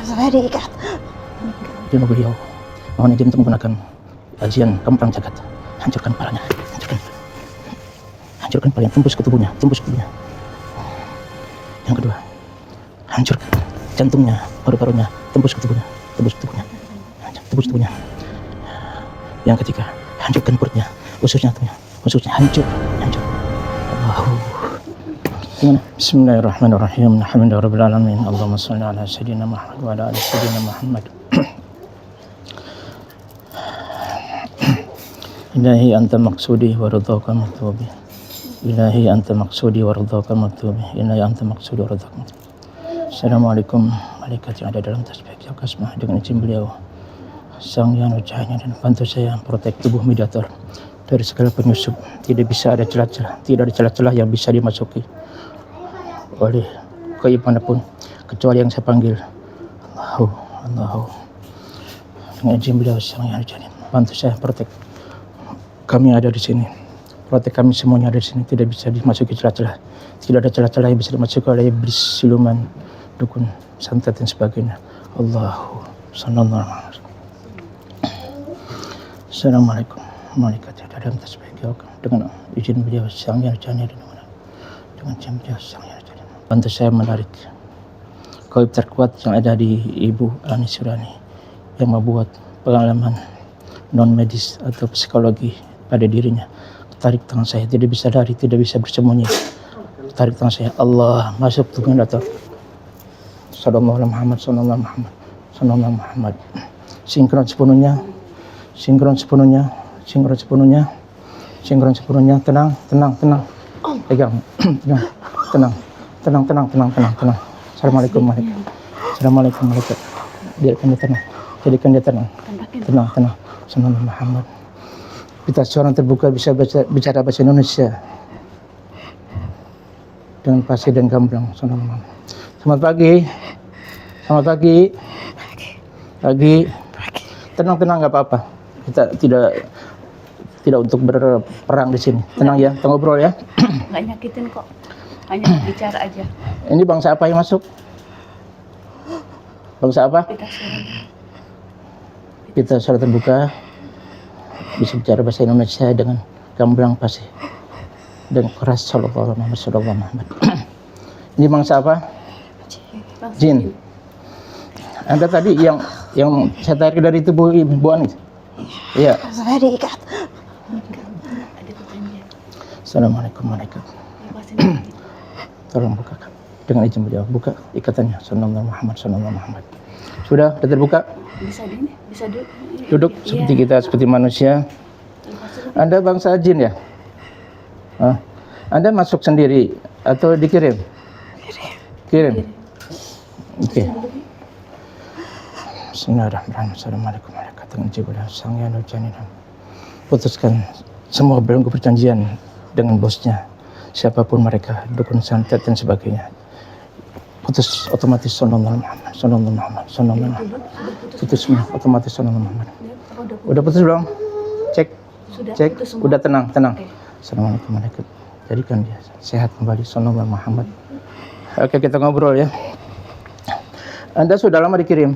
Saya diikat. Izin beliau, mohon izin untuk menggunakan ajian Gamplang Jagat. Hancurkan kepalanya, hancurkan kepalanya, tembus ke tubuhnya, Yang kedua, hancurkan jantungnya, paru-parunya, tembus ke tubuhnya, tembus ke tubuhnya. Yang ketiga, hancurkan perutnya, ususnya, hancur. Allahu. Bismillahirrahmanirrahim. Alhamdulillahirabbil alamin. Allahumma shalli ala sayyidina Muhammad wa ala ali sayyidina Muhammad. Ilahi anta maksudi wa ridhaka matlubi. Ilahi anta maksudi wa ridhaka matlubi. Ilahi anta maksudi wa ridhaka matlubi. Assalamualaikum malaikat yang ada dalam tasbih Al-Kasmah, dengan izin beliau Sang Yang Nurjahanya dan bantu saya protek tubuh mediator dari segala penyusup. Tidak bisa ada celah-celah yang bisa dimasuki oleh gaib manapun kecuali yang saya panggil. Allahu. Dengan izin beliau Sang Yang Nurjahanya, bantu saya protek kami ada di sini, protek kami semuanya ada di sini. Tidak bisa dimasuki celah-celah, tidak ada celah-celah yang bisa dimasuki oleh iblis, siluman, dukun, santet dan sebagainya. Allahu sallallahu alaihi wasallam. Assalamualaikum malaikat yang ada dalam tasbih dengan izin beliau Sang Yang Nurjahanya, dengan izin beliau Sang Yang Nurjahanya, bantu saya menarik gaib terkuat yang ada di Ibu Ani Surani yang membuat pengalaman non medis atau psikologi pada dirinya. Tarik tangan saya, tidak bisa lari, tidak bisa bersembunyi. Tarik tangan saya, Allah masuk tubuh datar. Sallallahu alaihi Muhammad, sallallahu Muhammad. Sinkron sepenuhnya. Tenang. Pegang. Tenang. Assalamualaikum malaikat. Jadikan dia tenang. Tenang. Sallallahu Muhammad. Kita seorang terbuka bisa bicara bahasa Indonesia dengan fasih dan gamblang. Selamat pagi. Tenang, nggak apa-apa. Kita tidak untuk berperang di sini. Tenang ya, kita ngobrol ya. Nggak nyakitin kok, hanya bicara aja. Ini bangsa apa yang masuk? Bangsa apa? Kita secara terbuka bisa bicara bahasa Indonesia dengan gamblang fasih dan keras. Sallallahu Muhammad. Ini bangsa apa? Jin. Anda tadi yang saya tarik dari tubuh Ibu Ani. Iya. Saya diikat. Assalamualaikum malaikat. Tolong bukakan dengan izin beliau, buka ikatannya. Sallallahu Muhammad. Sudah terbuka? Bisa Duduk seperti kita, seperti manusia. Anda bangsa jin ya? Anda masuk sendiri atau dikirim? Kirim. Oke. Bismillahirrahmanirrahim. Assalamualaikum warahmatullahi wabarakatuh. Sang Yang Nurjahanya, putuskan semua belenggu perjanjian dengan bosnya, siapapun mereka, dukun, santet dan sebagainya. Putus otomatis. Sallallahu Muhammad. Putus semua otomatis. Sallallahu Muhammad. Udah putus belum? Cek. Udah tenang. Okay. Assalamualaikum malaikat. Jadikan dia sehat kembali. Sallallahu Muhammad. Oke, kita ngobrol ya. Anda sudah lama dikirim.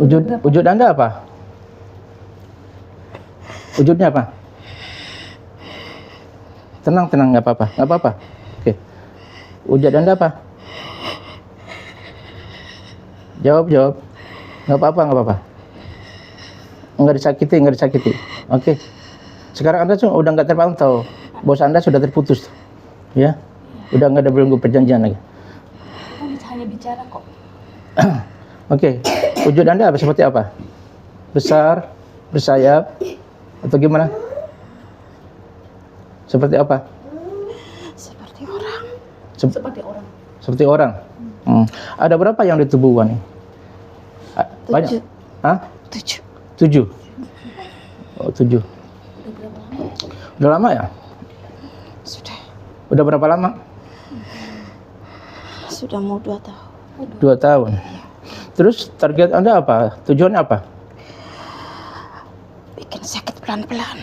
Wujud Anda apa? Wujudnya apa? Tenang, nggak apa-apa. Oke. Wujud Anda apa? Jawab. Nggak apa-apa. Nggak disakiti. Oke. Sekarang Anda udah nggak terpantau. Bos Anda sudah terputus. Ya. Udah nggak ada belenggu perjanjian lagi. Hanya bicara kok. Oke. Wujud Anda seperti apa? Besar, bersayap, atau gimana? Seperti apa? Seperti orang. Ada berapa yang di tubuh Wani? Banyak. 7. Oh, 7. Udah lama ya? Sudah. Udah berapa lama? Sudah mau 2 tahun. 2 tahun. Terus target Anda apa? Tujuannya apa? Bikin sakit pelan-pelan.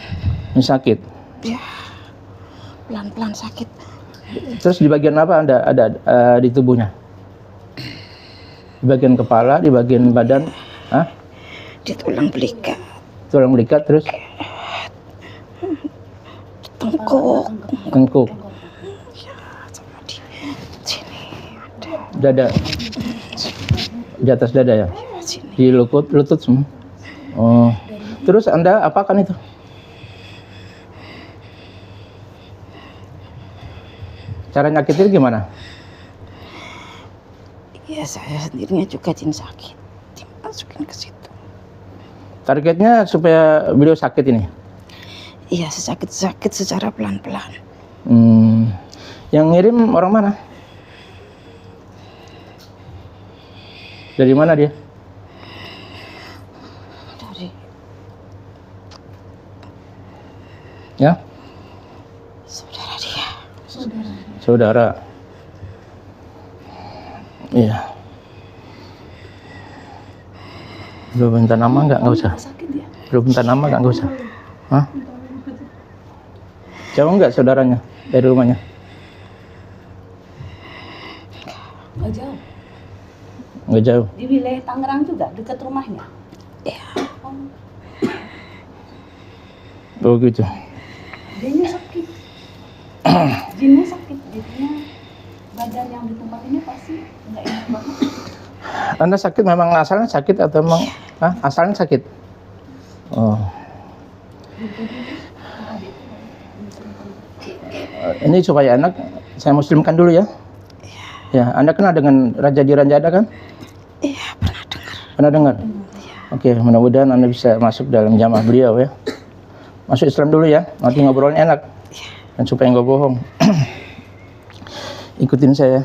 Ini sakit? Ya, pelan-pelan sakit. Terus di bagian apa Anda ada di tubuhnya? Di bagian kepala, di bagian badan, di tulang belikat, tulang belikat, terus tengkuk, ya, sama di sini ada, dada, di atas dada ya, sini. di lutut semua. Oh, terus Anda apakan itu? Cara nyakitin gimana? Ya saya sendirinya juga jin sakit, dimasukin ke situ. Targetnya supaya beliau sakit ini? Iya, sakit secara pelan-pelan. Yang ngirim orang mana? Dari mana dia? Dari Ya? saudara dia. Saudara. Iya. Belum minta nama nggak usah. Belum minta nama nggak usah. Hah? Jauh nggak saudaranya dari rumahnya? Nggak jauh. Nggak jauh. Di wilayah Tangerang juga, dekat rumahnya. Iya. Oh gitu. Dianya sakit. Jinnya sakit, jadinya badan yang di tempat ini pasti nggak enak banget. Anda sakit memang asalnya sakit atau memang asalnya sakit? Oh. Ini supaya enak, saya muslimkan dulu ya. Ya, Anda kenal dengan Raja di Ranjada kan? Iya, pernah dengar. Pernah dengar? Oke, mudah-mudahan Anda bisa masuk dalam jamaah beliau ya. Masuk Islam dulu ya, nanti ngobrolnya enak. Dan supaya nggak bohong. Ikutin saya.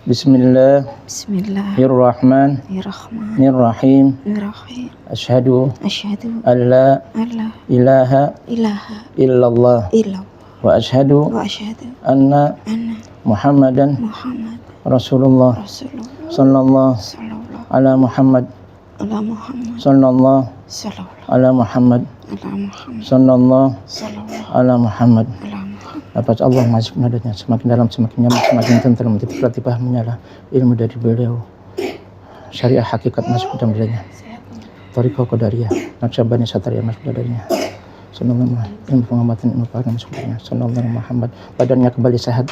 Bismillahirrahmanirrahim. Asyhadu an la ilaha illallah wa asyhadu anna Muhammadan Rasulullah sallallahu ala Muhammad sallallahu ala Muhammad sallallahu ala Muhammad. Dapat Allah masuk nadanya semakin dalam, semakin nyaman, semakin tenteram, tiba-tiba menyala ilmu dari beliau, syariah hakikat masuk ke dalam dirinya, Thariqah Qadariyah, Naqsyabani Satariyah masuk ke darinya, sallallahu ilmu pengamatan, ilmu paham masuk ke darinya, sallallahu Muhammad. Badannya kembali sehat,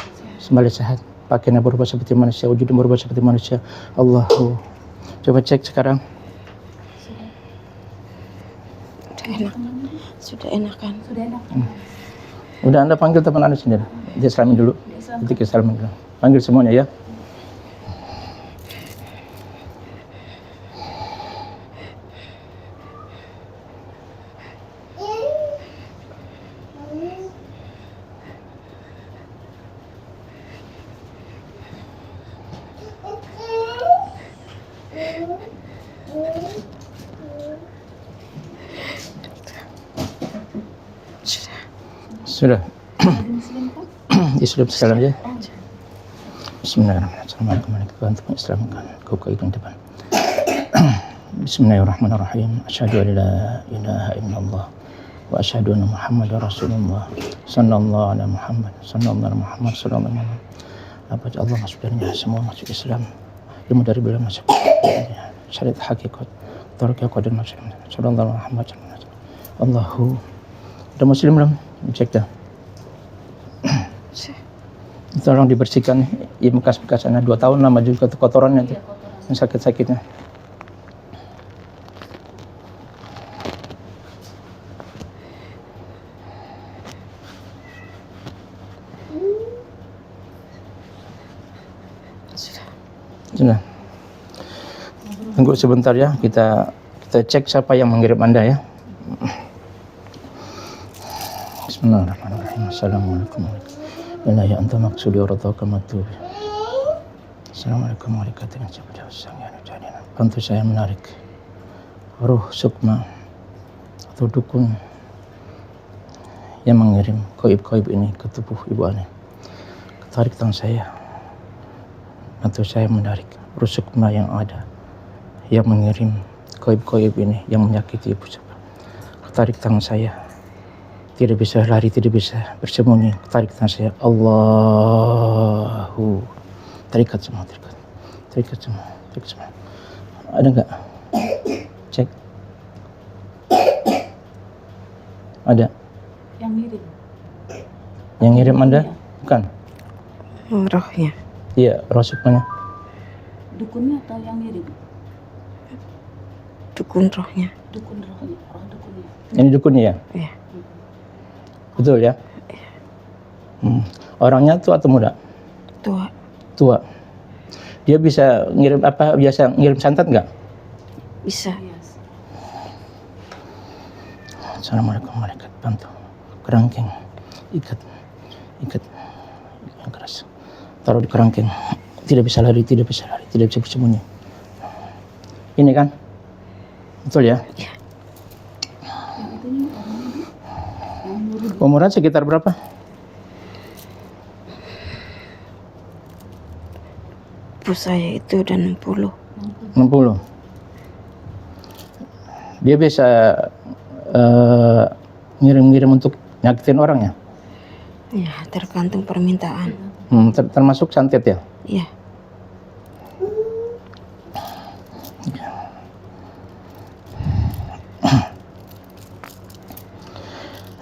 pakaiannya berubah seperti manusia, wujudnya berubah seperti manusia. Allahu, coba cek sekarang. Sudah enak kan? Udah, Anda panggil teman Anda sendiri. Dia islamin dulu. Ketika islamin dulu. Panggil semuanya ya. Sudah. Islam salam ya. Bismillahirrahmanirrahim. Assalamualaikum warahmatullahi wabarakatuh. Islamkan kau ke depan. Bismillahirrahmanirrahim. Asyhadu an la ilaha illallah wa asyhadu anna Muhammadar Rasulullah sallallahu alaihi Muhammad sallallahu alaihi Muhammad sallallahu alaihi Muhammad. Apa Allah masuk darinya semua masuk Islam. Ilmu dari beliau masuk. Syariat hakikat. Thariqah Qadariyah masuk. Sallallahu alaihi Muhammad sallallahu alaihi Wasallam. Allahu. Udah muslim belum? Cek dah. Tolong dibersihkan ya, bekas-bekasannya 2 tahun lama juga tuh kotorannya tuh, yang sakit-sakitnya. Sudah. Tunggu sebentar ya, kita cek siapa yang mengirim Anda ya. Bismillahirrahmanirrahim. Assalamualaikum warahmatullahi wabarakatuh. Anta maksudi waradhaka matubi. Assalamualaikum warahmatullahi wabarakatuh. Bantu saya menarik ruh sukma atau dukun yang mengirim gaib-gaib ini ke tubuh Ibu Ani. Tarik tangan saya. Bantu saya menarik ruh sukma yang ada yang mengirim gaib-gaib ini yang menyakiti Ibu. Tarik tangan saya. Tidak bisa lari, tidak bisa bersembunyi. Tarik tangan saya. Allahu. Terikat semua, terikat. terikat semua. Ada nggak? Cek. Ada. Yang ngirim. Yang ngirim Anda? Bukan. Rohnya. Iya, roh sukmanya. Dukunnya atau yang ngirim? Dukun rohnya. Dukun rohnya, roh dukunnya. Ini dukunnya ya? Iya. Betul ya? Orangnya tua atau muda? Tua. Tua. Dia bisa ngirim apa? Biasa ngirim santet nggak? Bisa. Yes. Assalamualaikum malaikat bantu. Kerangkeng. Ikat yang keras. Taruh di kerangkeng. Tidak bisa lari, tidak bisa bersembunyi. Ini kan? Betul ya? Yang itu nih orangnya Bu. Yang nyuruh Umuran sekitar berapa? Ibu saya itu udah 60. 60. Dia bisa ngirim-ngirim untuk nyakitin orang ya? Ya, tergantung permintaan. Termasuk santet ya? Iya.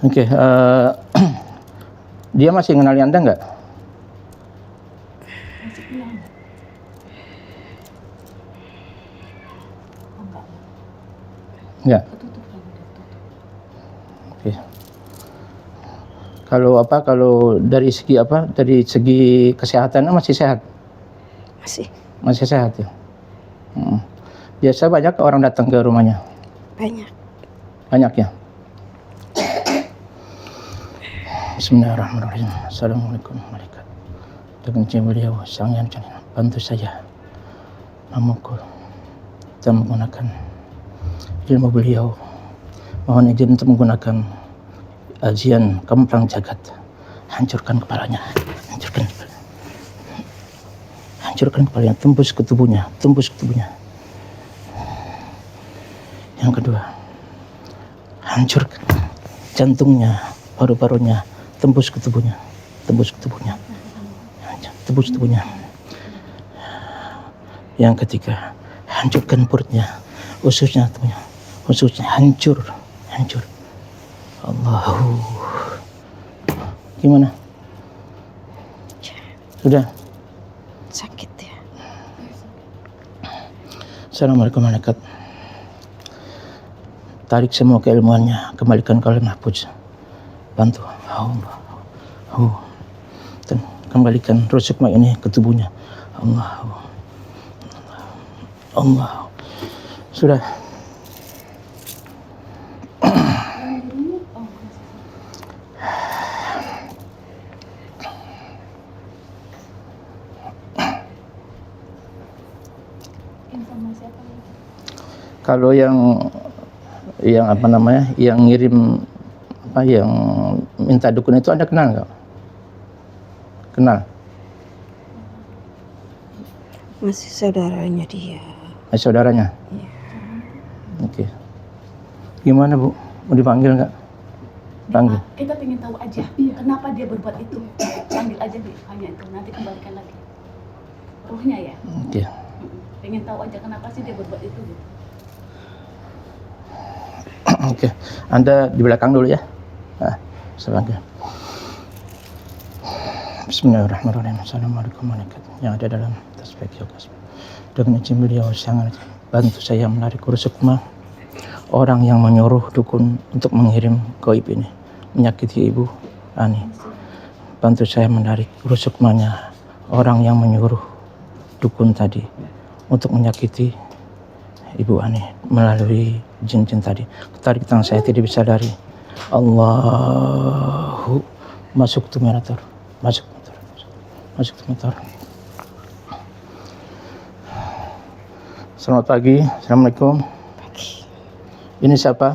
Oke, dia masih mengenali Anda nggak? masih pulang. Oh enggak. Nggak. Ketutup kan udah tutup. Oke. Kalau dari segi kesehatannya masih sehat? Masih sehat ya? Biasa banyak orang datang ke rumahnya? Banyak. Banyak ya? Bismillahirrahmanirrahim. Assalamualaikum malaikat. Dengan izin beliau sang yang cantik, bantu saya memukul dan menggunakan ilmu beliau. Mohon izin untuk menggunakan ajian kemplang jagat. Hancurkan kepalanya. Hancurkan kepalanya, tembus ke tubuhnya. Yang kedua, hancurkan jantungnya, paru-parunya, tembus ke tubuhnya. Yang ketiga, hancurkan perutnya, ususnya hancur. Allahu. Gimana? Sudah? Sakit ya. Assalamualaikum malaikat. Tarik semua keilmuannya, kembalikan ke alam mahfuz. Bantu. Dan kembalikan roh sukma ini ke tubuhnya. Allah. Sudah. Informasi apa? Kalau yang apa namanya, yang ngirim yang minta dukun itu Anda kenal nggak? Kenal? Masih saudaranya dia. Saudaranya? Iya. Oke. Gimana Bu? Mau dipanggil nggak? Panggil. Kita pengen tahu aja kenapa dia berbuat itu. Panggil aja hanya itu, nanti kembalikan lagi. Ruhnya ya. Oke. Pengen tahu aja kenapa sih dia berbuat itu gitu. Oke. Anda di belakang dulu ya. Selanjutnya. Bismillahirrahmanirrahim. Assalamualaikum warahmatullahi yang ada dalam tasbih yogas. Dengan izin beliau sangat bantu saya menarik sukma orang yang menyuruh dukun untuk mengirim gaib ini menyakiti Ibu Ani. Bantu saya menarik sukmanya orang yang menyuruh dukun tadi untuk menyakiti Ibu Ani melalui jin-jin tadi. Tarik tangan saya tidak bisa dari. Allahu masuk ke motor. Masuk ke motor. Selamat pagi. Assalamualaikum. Pagi. Ini siapa?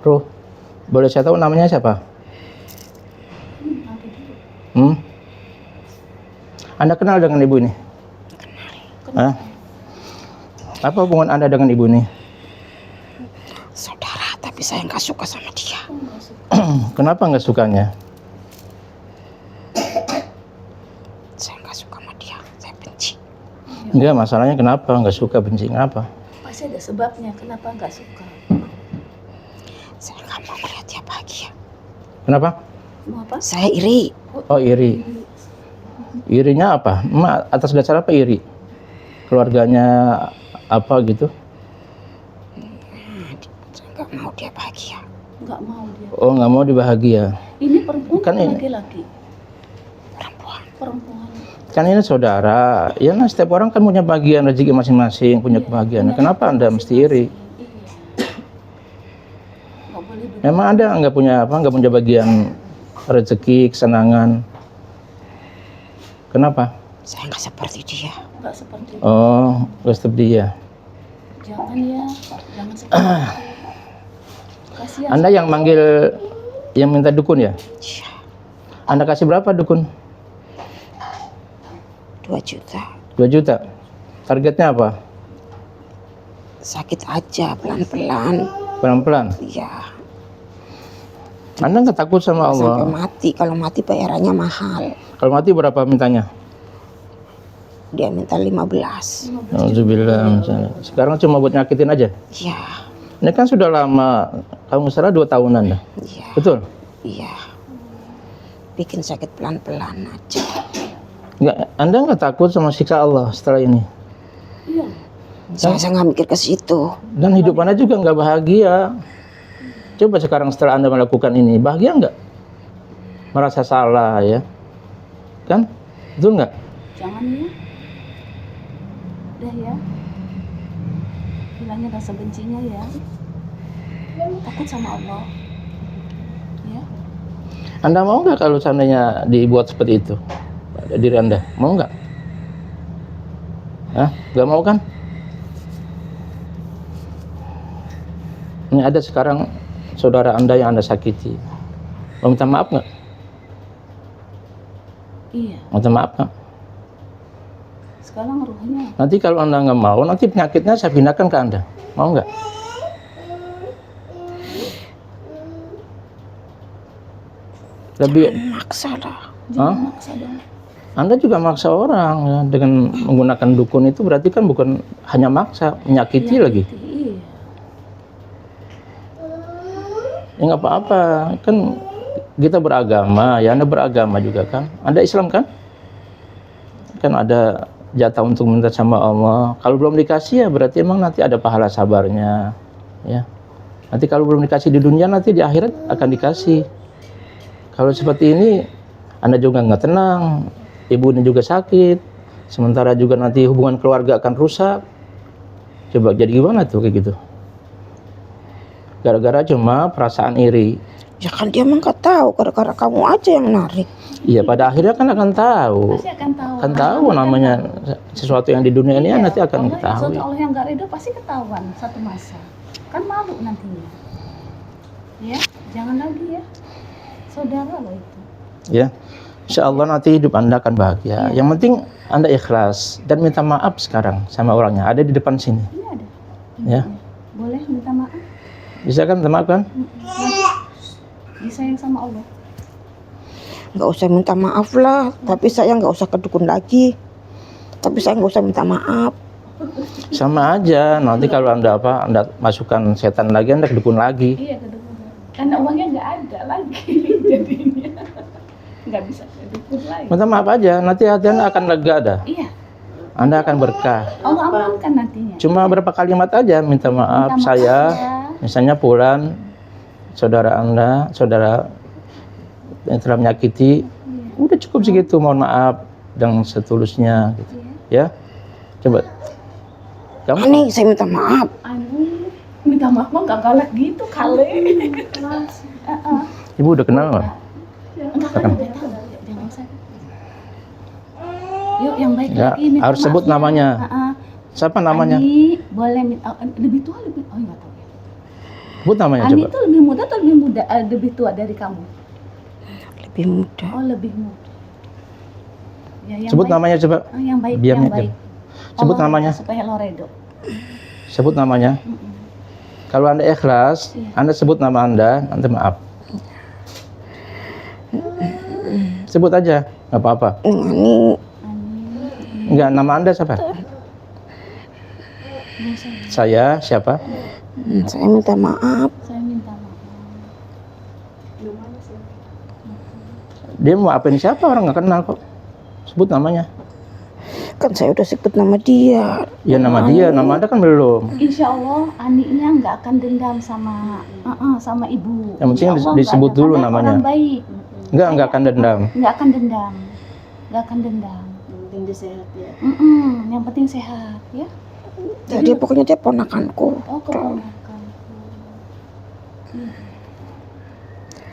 Ruh. Boleh saya tahu namanya siapa? Anda kenal dengan ibu ini? Kenal. Apa hubungan Anda dengan ibu ini? Saudara, tapi saya nggak suka sama dia. Saya nggak suka sama dia, saya benci. Enggak, masalahnya kenapa nggak suka, benci, kenapa? Pasti ada sebabnya kenapa nggak suka. Saya nggak mau melihat dia bahagia. Kenapa? Mau apa? Saya iri. Oh, iri. Irinya apa? Emak atas dasar apa iri? Keluarganya apa gitu? Saya nggak mau dia bahagia. Nggak mau dia. Oh, nggak mau dibahagia. Ini perempuan Kan atau ini- laki-laki? Perempuan. Perempuan. Kan ini saudara. Ya, nah, setiap orang kan punya bagian rezeki masing-masing, punya kebahagiaan. Kenapa Anda mesti iri? Iya. Nggak boleh begitu. Memang Anda nggak punya apa? Nggak punya bagian rezeki, kesenangan. Kenapa? Saya nggak seperti dia. Nggak seperti itu. Oh, nggak seperti dia. Jangan ya, jangan seperti itu. Kasihan. Anda yang manggil, yang minta dukun ya? Iya. Anda kasih berapa dukun? 2 juta. 2 juta. Targetnya apa? Sakit aja pelan-pelan. Pelan-pelan. Iya. Anda nggak takut sama Sampai Allah? mati. Kalau mati bayarannya mahal. Kalau mati berapa mintanya? Dia minta 15. Alhamdulillah. Sekarang cuma buat nyakitin aja. Iya. Ini kan sudah lama. Kamu salah 2 tahunan dah. Iya. Betul? Iya. Bikin sakit pelan-pelan aja. Anda nggak takut sama siksa Allah setelah ini? Iya. Saya nggak mikir ke situ. Dan hidup Anda juga nggak bahagia. Coba sekarang setelah Anda melakukan ini, bahagia nggak? Merasa salah ya? Kan? Betul nggak? Jangan ya. Udah ya. Hilangin rasa bencinya ya. Takut sama Allah. Ya. Anda mau nggak kalau seandainya dibuat seperti itu? Pada diri Anda, mau nggak? Hah? Nggak mau kan? Ini ada sekarang saudara Anda yang Anda sakiti. Mau minta maaf nggak? Iya. Mau minta maaf nggak? Sekarang ruhnya. Nanti kalau Anda nggak mau, nanti penyakitnya saya pindahkan ke Anda. Mau nggak? Lebih, Maksa lah. Hah? Jangan maksa dong. Anda juga maksa orang ya, dengan menggunakan dukun itu berarti kan bukan hanya maksa, menyakiti lagi. Iya. Ya nggak apa-apa, kan kita beragama, ya Anda beragama juga kan. Anda Islam kan? Kan ada jatah untuk minta sama Allah. Kalau belum dikasih ya berarti emang nanti ada pahala sabarnya. Ya. Nanti kalau belum dikasih di dunia, nanti di akhirat akan dikasih. Kalau seperti ini, Anda juga nggak tenang, ibu ini juga sakit, sementara juga nanti hubungan keluarga akan rusak. Coba jadi gimana tuh kayak gitu? Gara-gara cuma perasaan iri. Ya kan dia emang nggak tahu. Gara-gara kamu aja yang narik. Iya, pada akhirnya kan akan tahu. Pasti akan tahu. Kan tahu namanya sesuatu yang di dunia ini nanti akan Allah, ketahui. Allah yang nggak ridho pasti ketahuan satu masa. Kan malu nantinya. Ya, jangan lagi ya. Saudara loh itu. Ya, insya Allah nanti hidup Anda akan bahagia. Yang penting Anda ikhlas dan minta maaf sekarang sama orangnya. Ada di depan sini. Ini ada. Ya, Boleh minta maaf? bisa kan minta maaf kan? Disayang sama Allah. Nggak usah minta maaf lah. Tapi saya nggak usah ke dukun lagi. Tapi saya nggak usah minta maaf. Sama aja. Nanti kalau Anda Anda masukkan setan lagi, Anda ke dukun lagi. Iya, kedukun. Karena uangnya nggak ada lagi jadinya. Nggak bisa kedukun lagi. Minta maaf aja. Nanti hati Anda akan lega dah. Iya. Anda akan berkah. Allah amankan nantinya. Cuma berapa kalimat aja minta maaf, Minta maaf saya. ya. Misalnya Fulan, saudara Anda, saudara yang telah menyakiti, udah cukup segitu, mohon maaf dengan setulusnya gitu. Ya. Coba. Kamu Nih saya minta maaf. Anu, minta maaf mah nggak galak gitu kali. Ibu udah kenal nggak? Enggak kan udah tahu. Jangan usah. Yuk yang baik Ya, lagi minta harus maaf sebut ya. namanya. Siapa namanya? Ani, boleh lebih tua lebih enggak tahu ya. Sebut namanya Ani coba. itu lebih muda atau lebih muda lebih tua dari kamu? Lebih muda. Oh, lebih muda. Ya, yang Sebut baik. namanya coba. Oh, yang baik, Diam yang ya, baik. Sebut Allah namanya. supaya lo redo. Sebut namanya. Kalau Anda ikhlas, Iya. Anda sebut nama Anda, nanti maaf. Sebut aja, nggak apa-apa. Ini Enggak, nama Anda siapa? Saya siapa? Saya minta maaf. Saya minta maaf. Dia mau apain siapa? Orang nggak kenal kok. Sebut namanya. Kan saya udah sebut nama dia. Ya nama dia, nama Anda kan belum. Insya Allah Aniknya nggak akan dendam sama ibu. Yang penting Insya Allah disebut nggak ada. dulu Karena namanya. Orang baik. Enggak akan dendam. Nggak akan dendam. Nggak akan dendam. Yang penting dia sehat ya. Yang penting sehat ya. Jadi pokoknya dia ponakanku. Oh keponakan.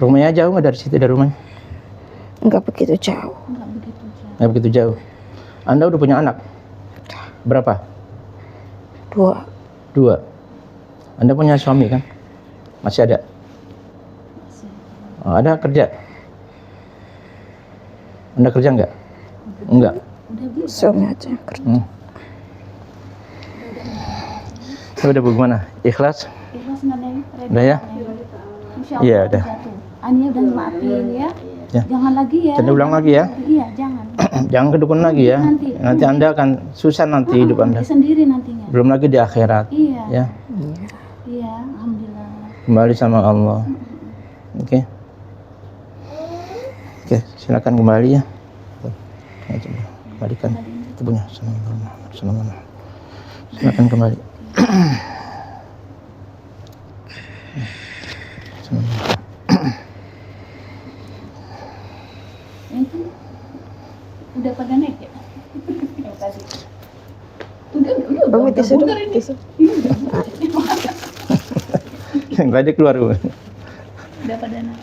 Rumahnya jauh nggak dari situ, dari rumahnya? Enggak begitu jauh. Nggak begitu jauh. Nggak begitu jauh. Anda udah punya anak? Berapa? 2. 2. Anda punya suami kan? Masih ada? Oh, ada kerja? Anda kerja nggak? Enggak. Udah bisa. Suami aja kerja. Udah bagaimana? Ikhlas? Ikhlas nggak Neng? Udah ya? Insya Iya, Allah udah. jatuh. Ania udah maafin ya. Ya. Jangan lagi ya. Jangan ulang lagi ya. Iya jangan. Jangan ke dukun lagi ya. Nanti Anda akan susah nanti hidup Anda. Sendiri nantinya. Belum lagi di akhirat. Iya. Ya. Iya. Alhamdulillah. Kembali sama Allah. Oke. Oke, silakan kembali ya. Coba kembalikan itu punya. Silakan kembali. Itu udah pada naik ya? Tadi. Udah. Bang, tisu dong, bugar ini. tisu. Yang tadi keluar. Udah pada naik.